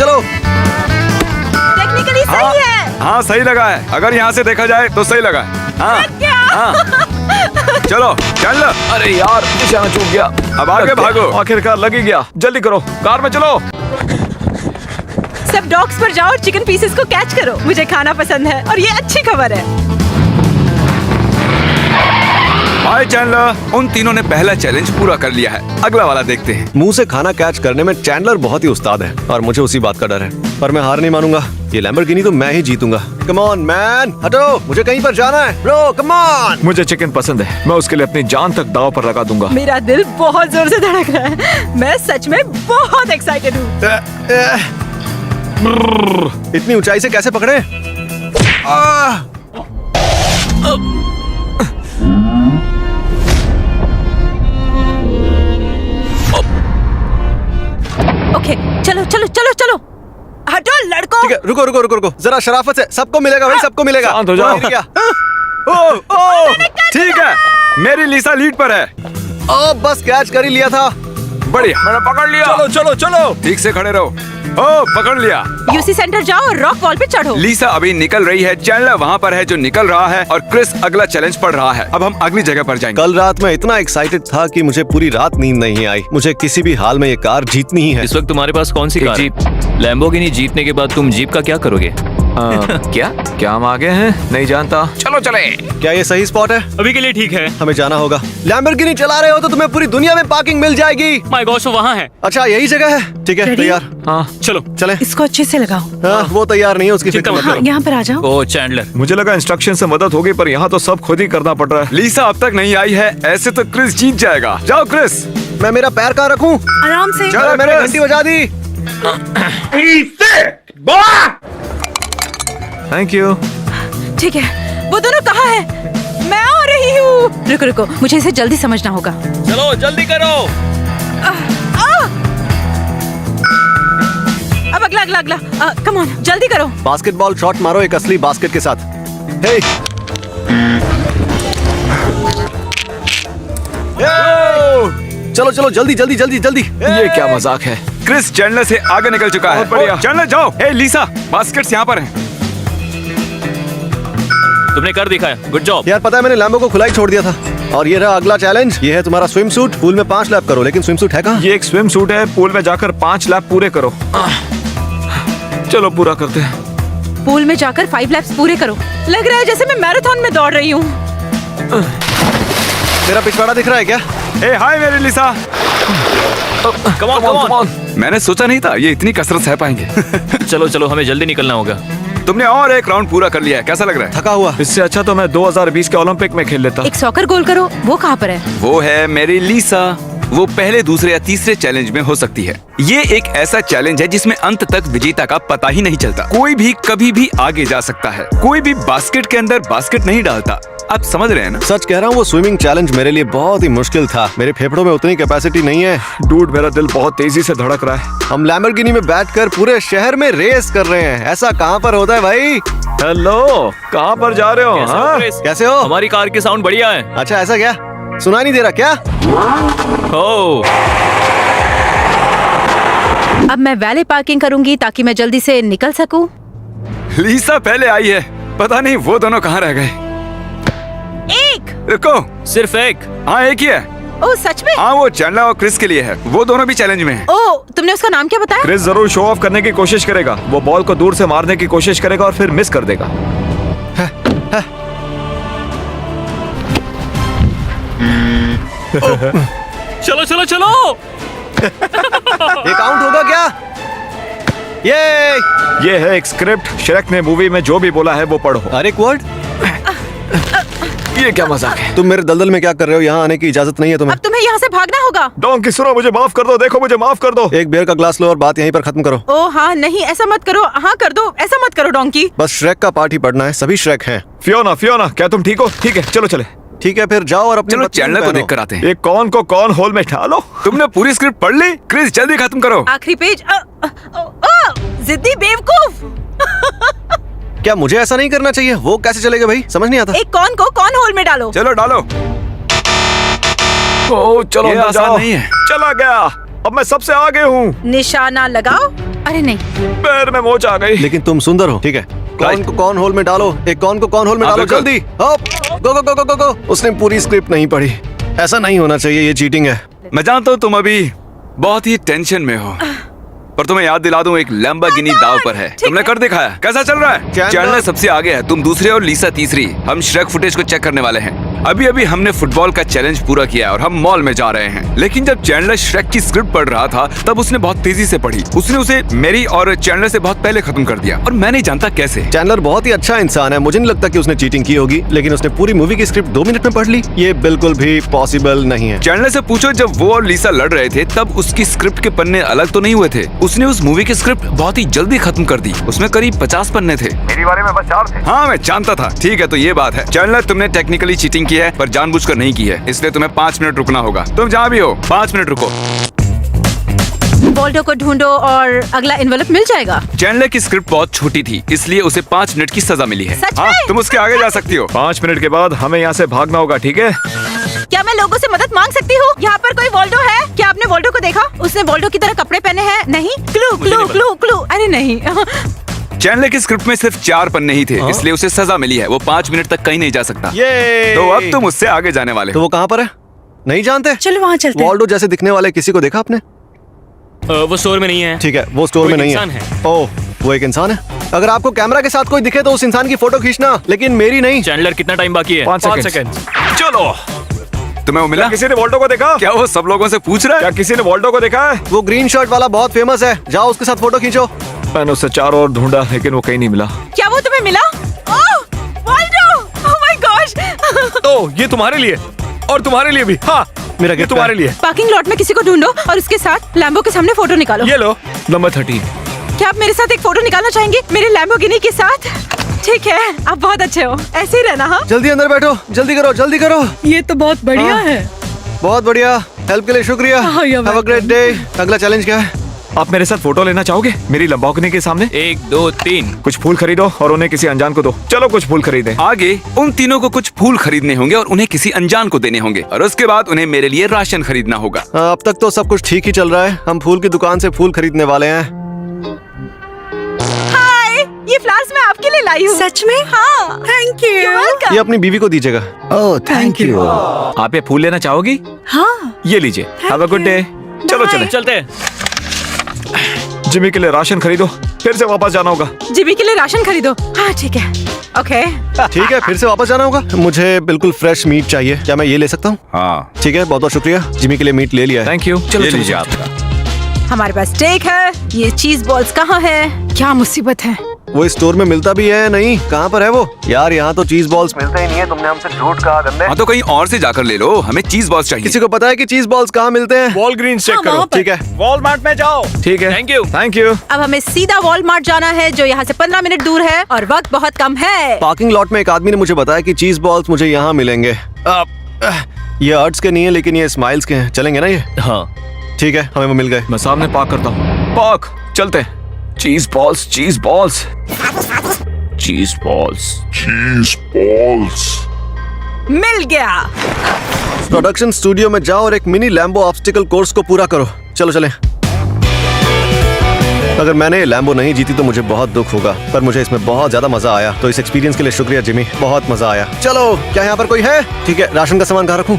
चलो। टेक्निकली सही है। हाँ सही लगा है, अगर यहाँ से देखा जाए तो सही लगा है। हाँ चलो चल। अरे यार निशाना चूक गया। अब आगे भागो। आखिरकार लग ही गया। जल्दी करो, कार में चलो। सब डॉग्स पर जाओ और चिकन पीसेस को कैच करो। मुझे खाना पसंद है और ये अच्छी खबर है। हाय चैंडलर, उन तीनों ने पहला चैलेंज पूरा कर लिया है। अगला वाला देखते हैं। मुंह से खाना कैच करने में चैंडलर बहुत ही उस्ताद है और मुझे उसी बात का डर है, पर मैं हार नहीं मानूंगा। ये लैम्बोर्गिनी तो मैं ही जीतूंगा। कम ऑन मैन, हटो, मुझे कहीं पर जाना है। Bro come on. मुझे चिकन पसंद है, मैं उसके लिए अपनी जान तक दांव पर लगा दूंगा। मेरा दिल बहुत जोर से धड़क रहा है। मैं सच में बहुत एक्साइटेड हूँ। इतनी ऊंचाई से कैसे पकड़े? ओके चलो चलो चलो चलो, हटो लड़कों। ठीक है, रुको रुको रुको रुको, जरा शराफत से। सबको मिलेगा भाई, सबको मिलेगा। शांत हो जाओ। क्या? ओ ठीक है, मेरी लिसा लीड पर है। ओ बस कैच कर ही लिया था। बढ़िया, मैंने पकड़ लिया। चलो चलो चलो। ठीक से खड़े रहो। ओ पकड़ लिया। यूसी सेंटर जाओ और रॉक वॉल पे चढ़ो। लिसा अभी निकल रही है, चैंडलर वहाँ पर है जो निकल रहा है, और क्रिस अगला चैलेंज पढ़ रहा है। अब हम अगली जगह पर जाएंगे। कल रात मैं इतना एक्साइटेड था कि मुझे पूरी रात नींद नहीं आई। मुझे किसी भी हाल में ये कार जीतनी ही है। इस वक्त तुम्हारे पास कौन सी कार है? जीप। लैम्बोर्गिनी जीतने के बाद तुम जीप का क्या करोगे? क्या हम आगे हैं? नहीं जानता। चलो चले। क्या ये सही स्पॉट है? अभी के लिए ठीक है। हमें जाना होगा। लैम्बोर्गिनी चला रहे हो तो तुम्हें पूरी दुनिया में पार्किंग मिल जाएगी। माय गॉश, वो वहाँ है। अच्छा यही जगह है। ठीक है, Ready? तैयार। हाँ चलो। चले। इसको अच्छे से लगाओ। हाँ, वो तैयार नहीं है, उसकी चिंता फिक्र मत मत हाँ करो। यहाँ पर आ जाओ। ओ चैंडलर, मुझे लगा इंस्ट्रक्शन से मदद होगी, पर यहाँ तो सब खुद ही करना पड़ रहा है। लिसा अब तक नहीं आई है, ऐसे तो क्रिस जीत जाएगा। जाओ क्रिस। मैं मेरा पैर कहाँ रखूं? आराम से। चलो मैंने क्रिस। घंटी बजा दी। Thank you. ठीक है, वो दोनों कहाँ है? मैं आ रही हूँ। रुको रुको, मुझे इसे जल्दी समझना होगा। चलो जल्दी करो। अब अगला अगला अगला। कम ऑन, जल्दी करो। बास्केटबॉल शॉट मारो एक असली बास्केट के साथ। हे चलो चलो, जल्दी जल्दी जल्दी जल्दी। ये क्या मजाक है? क्रिस चैंडलर से आगे निकल चुका है। बहुत बढ़िया। चैंडलर जाओ। हे लिसा, बास्केट्स यहाँ पर हैं। तुमने कर दिखाया, गुड जॉब। यार पता है, मैंने लैम्बो को खुला ही छोड़ दिया था। और ये रहा अगला चैलेंज। ये है तुम्हारा स्विम सूट। पूल में 5 लैप करो, लेकिन स्विम सूट है कहाँ? ये एक स्विम सूट है, पूल में जाकर 5 लैप पूरे करो। चलो पूरा करते हैं। पूल में जाकर 5 लैप्स पूरे करो। लग रहा है जैसे मैं मैराथन में दौड़ रही हूँ। मेरा पिछवाड़ा दिख रहा है क्या? हे हाय मेरी लिसा। Come on come on. मैंने सोचा नहीं था ये इतनी कसरत सह पाएंगे। चलो चलो, हमें जल्दी निकलना होगा। तुमने और एक राउंड पूरा कर लिया है, कैसा लग रहा है? थका हुआ। इससे अच्छा तो मैं 2020 के ओलंपिक में खेल लेता। एक सॉकर गोल करो। वो कहाँ पर है? वो है मेरी लिसा। वो पहले, दूसरे या तीसरे चैलेंज में हो सकती है। ये एक ऐसा चैलेंज है जिसमें अंत तक विजेता का पता ही नहीं चलता। कोई भी कभी भी आगे जा सकता है। कोई भी बास्केट के अंदर बास्केट नहीं डालता। आप समझ रहे हैं ना? सच कह रहा हूँ, वो स्विमिंग चैलेंज मेरे लिए बहुत ही मुश्किल था। मेरे फेफड़ों में उतनी कैपेसिटी नहीं है। डूड, मेरा दिल बहुत तेजी से धड़क रहा है। हम लैम्बोर्गिनी में बैठकर पूरे शहर में रेस कर रहे हैं। ऐसा कहाँ पर होता है भाई? हेलो, कहाँ पर जा रहे हो? कैसे हो, हाँ? क्रिस? कैसे हो? हमारी कार की साउंड बढ़िया है। अच्छा ऐसा क्या? सुनाई नहीं दे रहा क्या? ओ, अब मैं वैले पार्किंग करूंगी ताकि मैं जल्दी से निकल सकूं। लिसा पहले आई है, पता नहीं वो दोनों कहाँ रह गए। एक। रुको, सिर्फ एक। हाँ एक ही है। ओ सच में? हाँ वो चैंडलर और क्रिस के लिए है। वो दोनों भी चैलेंज में हैं। ओ, तुमने उसका नाम क्या बताया? क्रिस जरूर शो ऑफ करने की कोशिश करेगा। वो बॉल को दूर से मारने की कोशिश करेगा और फिर मिस कर देगा। चलो चलो चलो। ये काउंट होगा क्या? ये है एक स्क्रिप्ट। श्रेक ने मूवी में जो भी बोला है वो पढ़ो। अरे एक वर्ड। ये क्या मजाक है? तुम मेरे दलदल में क्या कर रहे हो? यहाँ आने की इजाजत नहीं है तुम्हें। अब तुम्हें यहाँ से भागना होगा। डोंकी सुनो, मुझे माफ कर दो। देखो मुझे माफ कर दो। एक बियर का ग्लास लो और बात यहीं पर खत्म करो। ओ हाँ, नहीं ऐसा मत करो। हाँ कर दो, ऐसा मत करो डोंकी। बस श्रेक का पार्ट ही पढ़ना है। सभी श्रेक हैं। फियोना, फियोना, क्या तुम ठीक हो? ठीक है, चलो चले। ठीक है, फिर जाओ और अपनी चलो पत्नी चैंडलर को पहनो। देख कर आते हैं। ये कौन को कौन होल में डालो। तुमने पूरी स्क्रिप्ट पढ़ ली? क्रिस जल्दी खत्म करो। आखिरी पेज। जिद्दी बेवकूफ। क्या मुझे ऐसा नहीं करना चाहिए? वो कैसे चलेगा भाई? समझ नहीं आता। एक कौन को कौन होल में डालो। चलो डालो। ओ चलो ये अंदर आसान जाओ। नहीं है। चला गया। अब मैं सबसे आगे हूँ। निशाना लगाओ। अरे नहीं, पैर में मोच आ गई। लेकिन तुम सुंदर हो, ठीक है। कौन Right. को कौन होल में डालो, एक कौन को कौन होल में हाँ, डालो, बिल्कुल। जल्दी। हप, गो गो गो गो गो गो। उसने पूरी स्क्रिप्ट नहीं पढ़ी। ऐसा नहीं होना चाहिए, ये चीटिंग है। मैं जानता हूँ तुम अभी बहुत ही टेंशन में हो, पर तुम्हें याद दिला दूं, एक लैम्बोर्गिनी दाव पर है। तुमने कर दिखाया। कैसा चल रहा है? चैंडलर सबसे आगे है, तुम दूसरे और लीसा तीसरी। हम श्रेक फुटेज को चेक करने वाले हैं। अभी अभी हमने फुटबॉल का चैलेंज पूरा किया है और हम मॉल में जा रहे हैं। लेकिन जब चैंडलर श्रेक की स्क्रिप्ट पढ़ रहा था तब उसने बहुत तेजी से पढ़ी। उसने उसे मेरी और चैंडलर से बहुत पहले खत्म कर दिया और मैं नहीं जानता कैसे। चैंडलर बहुत ही अच्छा इंसान है, मुझे नहीं लगता कि उसने चीटिंग की होगी, लेकिन उसने पूरी मूवी की स्क्रिप्ट 2 मिनट में पढ़ ली। ये बिल्कुल भी पॉसिबल नहीं है। चैंडलर से पूछो, जब वो और लीसा लड़ रहे थे तब उसकी स्क्रिप्ट के पन्ने अलग तो नहीं हुए थे। उसने उस मूवी की स्क्रिप्ट बहुत ही जल्दी खत्म कर दी। उसमें करीब 50 पन्ने थे। मेरी बारे में बस 4 थे। हाँ, मैं जानता था। ठीक है, तो ये बात है। चैंडलर, तुमने टेक्निकली चीटिंग की है पर जानबूझकर नहीं की है, इसलिए तुम्हें 5 मिनट रुकना होगा। तुम जहाँ भी हो 5 मिनट रुको। वॉल्डो को ढूंढो और अगला एनवेलप मिल जाएगा। चैंडलर की स्क्रिप्ट बहुत छोटी थी, इसलिए उसे 5 मिनट की सजा मिली है। सच हाँ, में? तुम उसके आगे जा सकती हो। 5 मिनट के बाद हमें यहाँ से भागना होगा, ठीक है? क्या मैं लोगों से मदद मांग सकती हूँ? यहाँ पर कोई वॉल्डो है? क्या आपने वॉल्डो को देखा? उसने वॉल्डो की तरह कपड़े पहने हैं? नहीं। Clue clue clue clue. अरे नहीं। चैंडलर की स्क्रिप्ट में सिर्फ 4 पन्ने ही थे, इसलिए उसे सजा मिली है। वो 5 मिनट तक कहीं नहीं जा सकता। ये तो अब तुम उससे आगे जाने वाले तो हो। वो कहाँ पर है? नहीं जानते? चलो वहाँ चलते हैं। वॉल्डो जैसे दिखने वाले किसी को देखा आपने? वो स्टोर में नहीं है। ठीक है, वो स्टोर वो में एक नहीं इंसान है। है। ओह, वो एक इंसान है। अगर आपको कैमरा के साथ कोई दिखे तो उस इंसान की फोटो खींचना, लेकिन मेरी नहीं। चैंडलर, कितना टाइम बाकी है? 5 सेकंड। चलो। तुम्हें वो मिला? किसी ने वॉल्डो को देखा? क्या वो सब लोगों से पूछ रहा है? क्या किसी ने वॉल्डो को देखा है? वो ग्रीन शर्ट वाला बहुत फेमस है, जाओ उसके साथ फोटो खींचो। मैंने उससे चारों ओर ढूंढा लेकिन वो कहीं नहीं मिला। क्या वो तुम्हें मिला? Oh, Waldo! Oh my gosh! ओ, ये तुम्हारे लिए और तुम्हारे लिए भी। हाँ, मेरा ये गिफ्ट तुम्हारे है। लिए। पार्किंग लॉट में किसी को ढूंढो और उसके साथ लैम्बो के सामने फोटो निकालो। ये लो, नंबर 13। क्या आप मेरे साथ एक फोटो निकालना चाहेंगे मेरे लैम्बोर्गिनी के साथ? ठीक है, आप बहुत अच्छे हो, ऐसे ही रहना। हाँ, जल्दी अंदर बैठो, जल्दी करो, जल्दी करो। ये तो बहुत बढ़िया हाँ। है। बहुत बढ़िया, हेल्प के लिए शुक्रिया। हाँ, you're have a great day. अगला चैलेंज क्या है? आप मेरे साथ फोटो लेना चाहोगे मेरी लंबोर्गिनी के सामने? 1 2 3। कुछ फूल खरीदो और उन्हें किसी अनजान को दो। चलो कुछ फूल खरीदे। आगे उन तीनों को कुछ फूल खरीदने होंगे और उन्हें किसी अनजान को देने होंगे और उसके बाद उन्हें मेरे लिए राशन खरीदना होगा। अब तक तो सब कुछ ठीक ही चल रहा है। हम फूल की दुकान से फूल खरीदने वाले हैं। हाय, ये फ्लावर्स मैं आपके लिए लाई हूँ। सच में? हाँ, थैंक यू। ये अपनी बीवी को दीजिएगा। ओह, थैंक यू। आप ये फूल लेना चाहोगी? हाँ, ये लीजिए। Have a good day. चलो चले। चलते हैं। जिमी के लिए राशन खरीदो, फिर से वापस जाना होगा। जिमी के लिए राशन खरीदो। हाँ, ठीक है। ओके। ठीक है, फिर से वापस जाना होगा। मुझे बिल्कुल फ्रेश मीट चाहिए, क्या मैं ये ले सकता हूँ? हाँ, ठीक है, बहुत बहुत शुक्रिया। जिमी के लिए मीट ले लिया है। Thank you. चलो ये चलो लीजिए चलो। हमारे पास स्टेक है। ये चीज बॉल्स कहाँ है? क्या मुसीबत है। वो इस स्टोर में मिलता भी है नहीं? कहाँ पर है वो? यार, यहाँ तो चीज बॉल्स मिलते ही नहीं है। तुमने हमसे झूठ कहा गंदे। हाँ, तो कहीं और से जाकर ले लो। हमें चीज बॉल्स चाहिए। किसी को पता है कि चीज बॉल्स कहाँ मिलते हैं? वॉलग्रीन चेक हाँ, करो। वहाँ पर। ठीक है। वॉलमार्ट में जाओ। ठीक है, Thank you. Thank you. अब हमें सीधा वॉलमार्ट जाना है जो यहाँ से 15 मिनट दूर है और वक्त बहुत कम है। पार्किंग लॉट में एक आदमी ने मुझे बताया कि चीज बॉल्स मुझे यहाँ मिलेंगे। ये अर्ट्स के नहीं है, लेकिन ये स्माइल्स के हैं। चलेंगे ना ये? हाँ, ठीक है, हमें वो मिल गए। मैं सामने पार्क करता हूँ। पार्क, चलते हैं। चीज बॉल्स, चीज बॉल्स, चीज बॉल्स। मिल गया। प्रोडक्शन स्टूडियो में जाओ और एक मिनी लैम्बो ऑब्स्टिकल कोर्स को पूरा करो। चलो चलें। अगर मैंने लैम्बो नहीं जीती तो मुझे बहुत दुख होगा, पर मुझे इसमें बहुत ज्यादा मजा आया। तो इस एक्सपीरियंस के लिए शुक्रिया जिमी, बहुत मजा आया। चलो, क्या यहाँ पर कोई है? ठीक है, राशन का सामान कहाँ रखूं?